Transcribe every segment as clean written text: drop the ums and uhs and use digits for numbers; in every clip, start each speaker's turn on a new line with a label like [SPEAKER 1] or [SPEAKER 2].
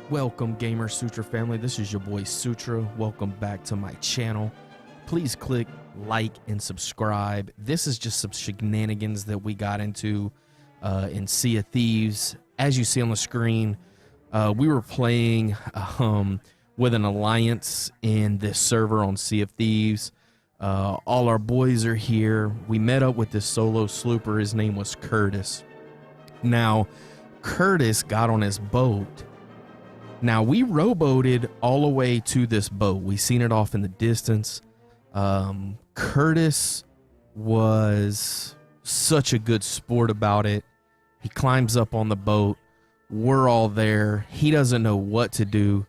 [SPEAKER 1] Welcome, Gamer Sutra family. This is your boy Sutra. Welcome back to my channel. Please click like and subscribe. This is just some shenanigans that we got into in Sea of Thieves. As you see on the screen, we were playing with an alliance in this server on Sea of Thieves. All our boys are here. We met up with this solo slooper. His name was KURTIS. Now, KURTIS got on his boat. Now, we rowboated all the way to this boat. We seen it off in the distance. KURTIS was such a good sport about it. He climbs up on the boat. We're all there. He doesn't know what to do.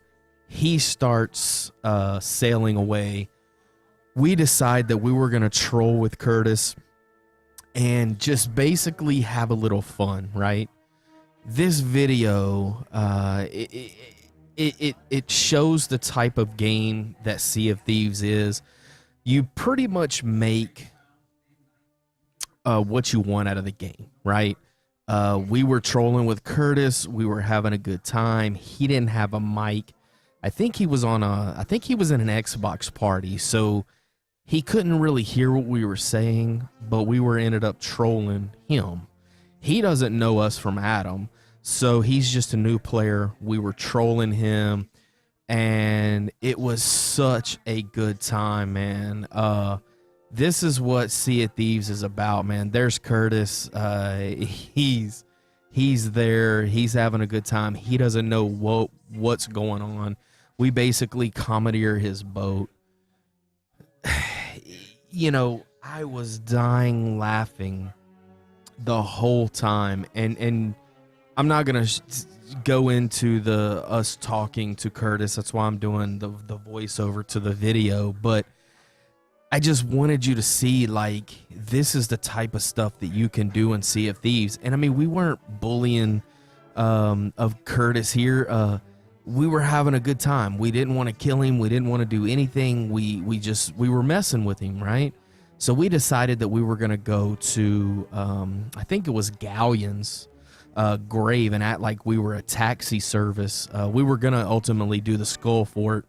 [SPEAKER 1] He starts sailing away. We decide that we were going to troll with KURTIS and just basically have a little fun, right? This video, it shows the type of game that Sea of Thieves is. You pretty much make what you want out of the game, right? We were trolling with KURTIS. We were having a good time. He didn't have a mic. I think he was in an Xbox party, so he couldn't really hear what we were saying, but we ended up trolling him. He doesn't know us from Adam, so he's just a new player. We were trolling him, and it was such a good time, man. This is what Sea of Thieves is about, man. There's KURTIS. He's there. He's having a good time. He doesn't know what's going on. We basically commandeer his boat. You know, I was dying laughing the whole time, and I'm not gonna go into us talking to KURTIS. That's why I'm doing the voiceover to the video, but I just wanted you to see, like, this is the type of stuff that you can do in Sea of Thieves. And I mean, we weren't bullying of KURTIS here. We were having a good time. We didn't want to kill him. We didn't want to do anything. We were messing with him, right? So we decided that we were going to go to, I think it was Galleon's grave, and act like we were a taxi service. We were going to ultimately do the Skull Fort,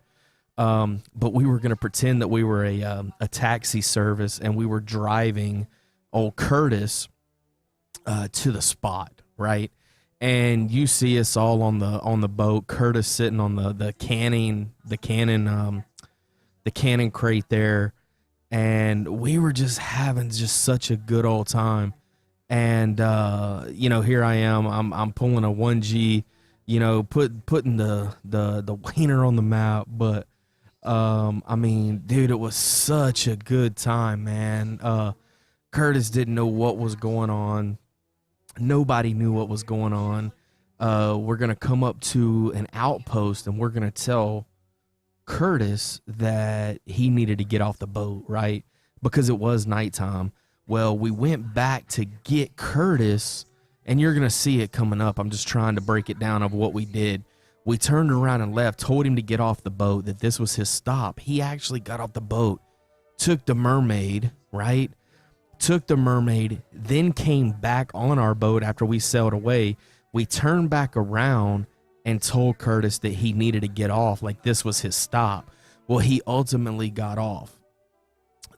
[SPEAKER 1] but we were going to pretend that we were a taxi service, and we were driving old KURTIS to the spot, right? And you see us all on the boat. KURTIS sitting on the cannon crate there, and we were just having such a good old time. And you know, here I am. I'm pulling a 1G, you know, putting the wiener on the map. But I mean, dude, it was such a good time, man. KURTIS didn't know what was going on. Nobody knew what was going on. We're going to come up to an outpost, and we're going to tell KURTIS that he needed to get off the boat, right? Because it was nighttime. Well, we went back to get KURTIS, and you're going to see it coming up. I'm just trying to break it down of what we did. We turned around and left, told him to get off the boat, that this was his stop. He actually got off the boat, took the mermaid, right? Took the mermaid, then came back on our boat after we sailed away. We turned back around and told KURTIS that he needed to get off, like this was his stop. Well, he ultimately got off.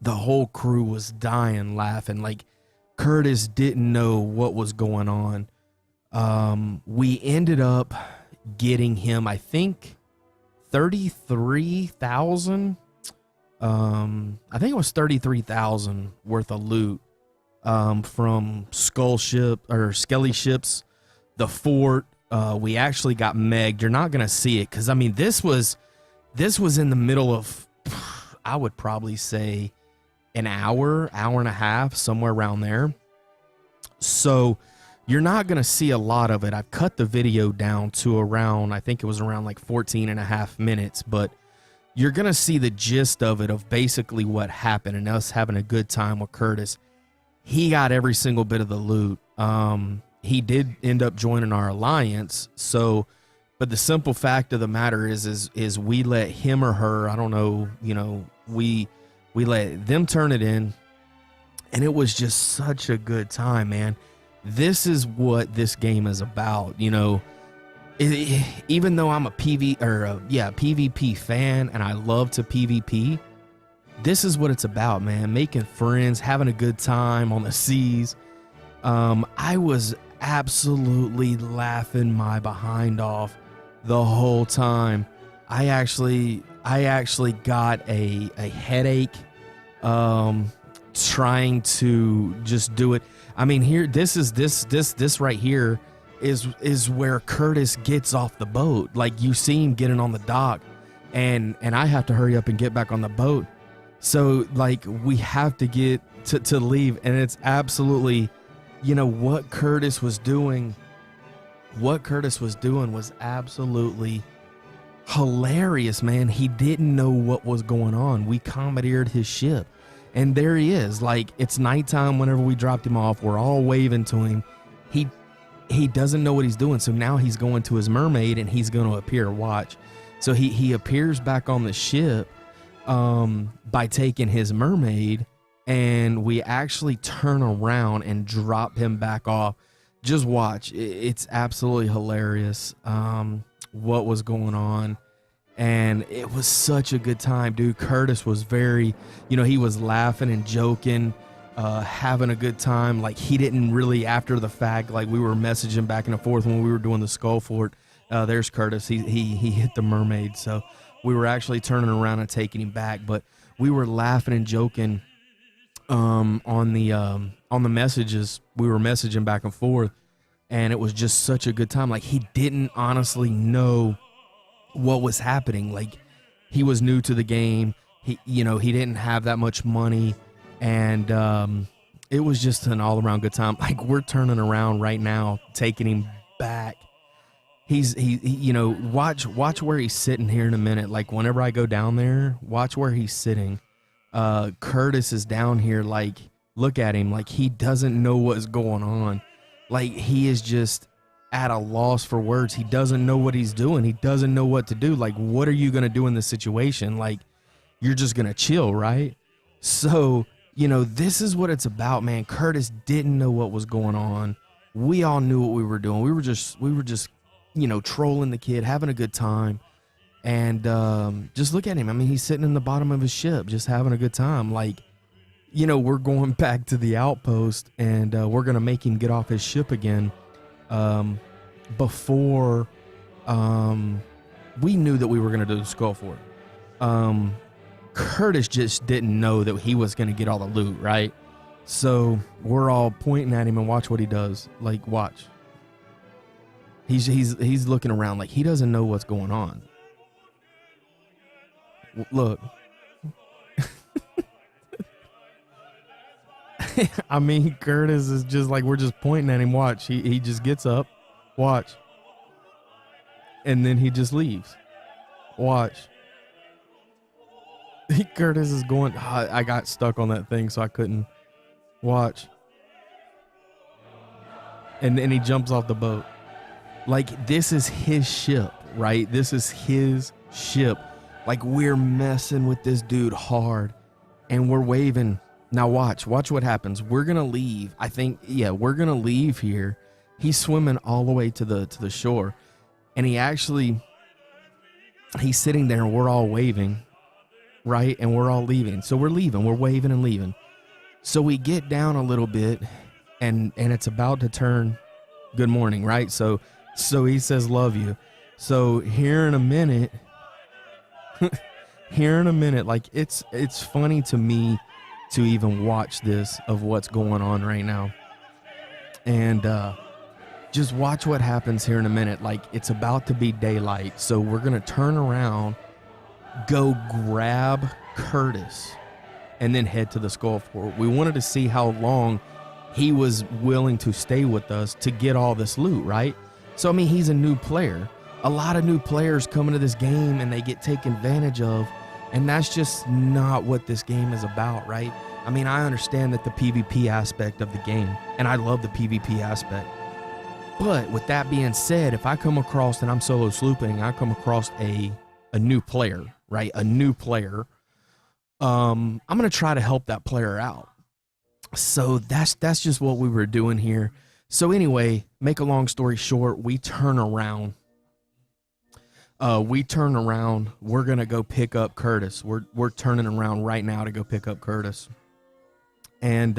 [SPEAKER 1] The whole crew was dying laughing. Like, KURTIS didn't know what was going on. We ended up getting him, I think, 33,000. I think it was 33,000 worth of loot from Skelly ships, the fort. We actually got megged. You're not gonna see it because I mean this was in the middle of, I would probably say, an hour and a half, somewhere around there. So you're not gonna see a lot of it. I've cut the video down to around, I think it was around like 14 and a half minutes, but you're going to see the gist of it, of basically what happened and us having a good time with KURTIS. He got every single bit of the loot. He did end up joining our alliance. So, but the simple fact of the matter is we let him or her, I don't know, you know, we let them turn it in, and it was just such a good time, man. This is what this game is about, you know. even though I'm a PvP fan and I love to PvP, this is what it's about, man. Making friends, having a good time on the seas. I was absolutely laughing my behind off the whole time. I actually got a headache trying to just do it. I mean, here, this right here is where Kurtis gets off the boat. Like, you see him getting on the dock, and I have to hurry up and get back on the boat. So like, we have to get to leave, and it's absolutely, you know, what Kurtis was doing was absolutely hilarious, man. He didn't know what was going on. We commandeered his ship, and there he is. Like, it's nighttime whenever we dropped him off. We're all waving to him. He doesn't know what he's doing, so now he's going to his mermaid, and he's going to appear. Watch. So he appears back on the ship by taking his mermaid, and we actually turn around and drop him back off. Just watch. It's absolutely hilarious what was going on, and it was such a good time, dude. Kurtis was very, you know, he was laughing and joking, having a good time. Like, he didn't really, after the fact, like, we were messaging back and forth when we were doing the skull fort. There's Kurtis. He hit the mermaid, so we were actually turning around and taking him back. But we were laughing and joking on the messages. We were messaging back and forth, and it was just such a good time. Like, he didn't honestly know what was happening. Like, he was new to the game. He didn't have that much money, and it was just an all-around good time. Like, we're turning around right now, taking him back. Watch where he's sitting here in a minute. Like, whenever I go down there, watch where he's sitting. Kurtis is down here. Like, look at him. Like, he doesn't know what's going on. Like, he is just at a loss for words. He doesn't know what he's doing. He doesn't know what to do. Like, what are you going to do in this situation? Like, you're just going to chill, right? So, this is what it's about, man. Kurtis didn't know what was going on. We all knew what we were doing. We were just trolling the kid, having a good time. And just look at him. I mean, he's sitting in the bottom of his ship, just having a good time. Like, we're going back to the outpost, and we're going to make him get off his ship again before we knew that we were going to do the skull fort. Kurtis just didn't know that he was going to get all the loot, right? So we're all pointing at him, and watch what he does. Like, watch. He's looking around like he doesn't know what's going on. Look. I mean, Kurtis is just like, we're just pointing at him. Watch. He just gets up. Watch. And then he just leaves. Watch. Kurtis is going. I got stuck on that thing, so I couldn't. Watch. And then he jumps off the boat. Like, this is his ship, right? This is his ship. Like, we're messing with this dude hard, and we're waving. Now watch what happens. We're gonna leave. I think, we're gonna leave here. He's swimming all the way to the shore, and he's sitting there, and we're all waving, right? And we're all leaving. So we're leaving. We're waving and leaving. So we get down a little bit, and it's about to turn good morning, right? So he says, love you. So here in a minute, like, it's funny to me to even watch this, of what's going on right now. And just watch what happens here in a minute. Like, it's about to be daylight. So we're going to turn around, go grab Kurtis, and then head to the skull fort. We wanted to see how long he was willing to stay with us to get all this loot, right? So, I mean, he's a new player. A lot of new players come into this game and they get taken advantage of, and that's just not what this game is about, right? I mean, I understand that the PvP aspect of the game, and I love the PvP aspect. But with that being said, if I come across, and I'm solo slooping, I come across a new player, right? A new player, I'm going to try to help that player out. So that's just what we were doing here. So anyway, make a long story short, we turn around, We turn around. We're gonna go pick up Curtis. We're turning around right now to go pick up Curtis. And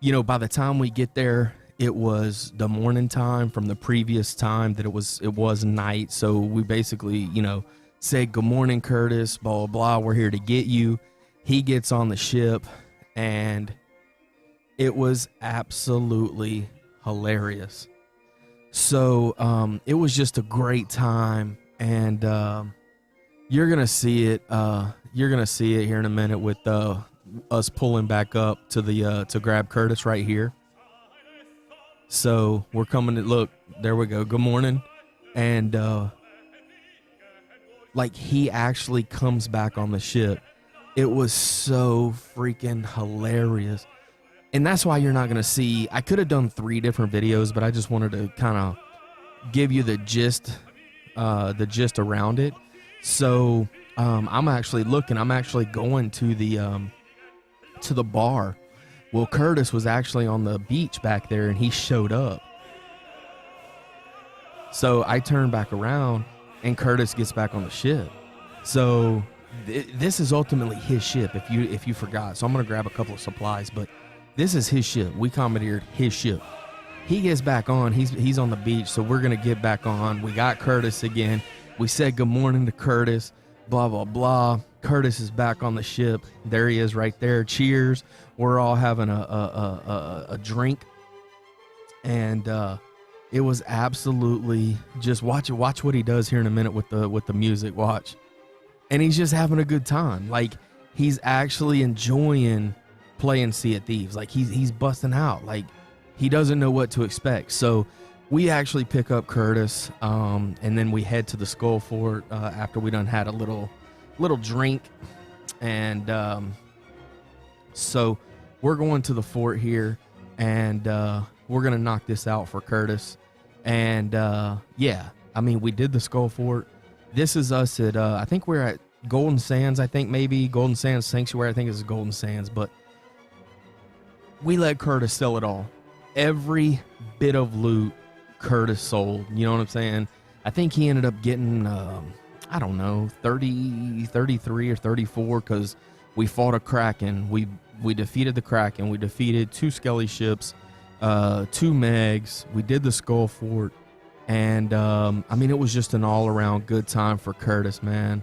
[SPEAKER 1] you know, by the time we get there, it was the morning time from the previous time that it was night. So we basically, you know, said good morning, Curtis. Blah blah blah. We're here to get you. He gets on the ship, and it was absolutely hilarious. So it was just a great time, and you're gonna see it. You're gonna see it here in a minute with us pulling back up to the to grab Curtis right here. So we're coming to look. There we go. Good morning, and like he actually comes back on the ship. It was so freaking hilarious. And that's why you're not going to see, I could have done 3 different videos, but I just wanted to kind of give you the gist around it. So I'm actually going to the bar. Well, Curtis was actually on the beach back there, and he showed up. So I turned back around, and Curtis gets back on the ship. So this is ultimately his ship, if you forgot. So I'm going to grab a couple of supplies, but this is his ship. We commandeered his ship. He gets back on. He's on the beach, so we're going to get back on. We got Curtis again. We said good morning to Curtis, blah, blah, blah. Curtis is back on the ship. There he is right there. Cheers. We're all having a drink. And it was absolutely just watch what he does here in a minute with the music. Watch. And he's just having a good time. Like, he's actually enjoying playing Sea of Thieves. Like, he's busting out. Like, he doesn't know what to expect. So we actually pick up Curtis, and then we head to the Skull Fort after we done had a little drink. And so we're going to the fort here, and we're gonna knock this out for Curtis. And yeah, I mean, we did the Skull Fort. This is us at I think we're at Golden Sands. I think maybe Golden Sands Sanctuary. I think it's Golden Sands, but we let Curtis sell it all. Every bit of loot Curtis sold. You know what I'm saying? I think he ended up getting, I don't know, 33 or 34, because we fought a Kraken. We defeated the Kraken. We defeated 2 Skelly ships, 2 Megs. We did the Skull Fort. And, I mean, it was just an all-around good time for Curtis, man.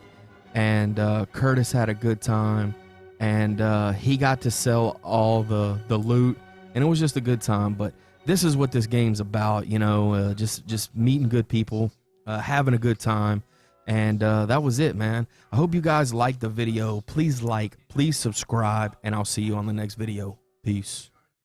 [SPEAKER 1] And Curtis had a good time. And he got to sell all the loot, and it was just a good time. But this is what this game's about, you know, just meeting good people, having a good time. And that was it, man. I hope you guys liked the video. Please like, please subscribe, and I'll see you on the next video. Peace.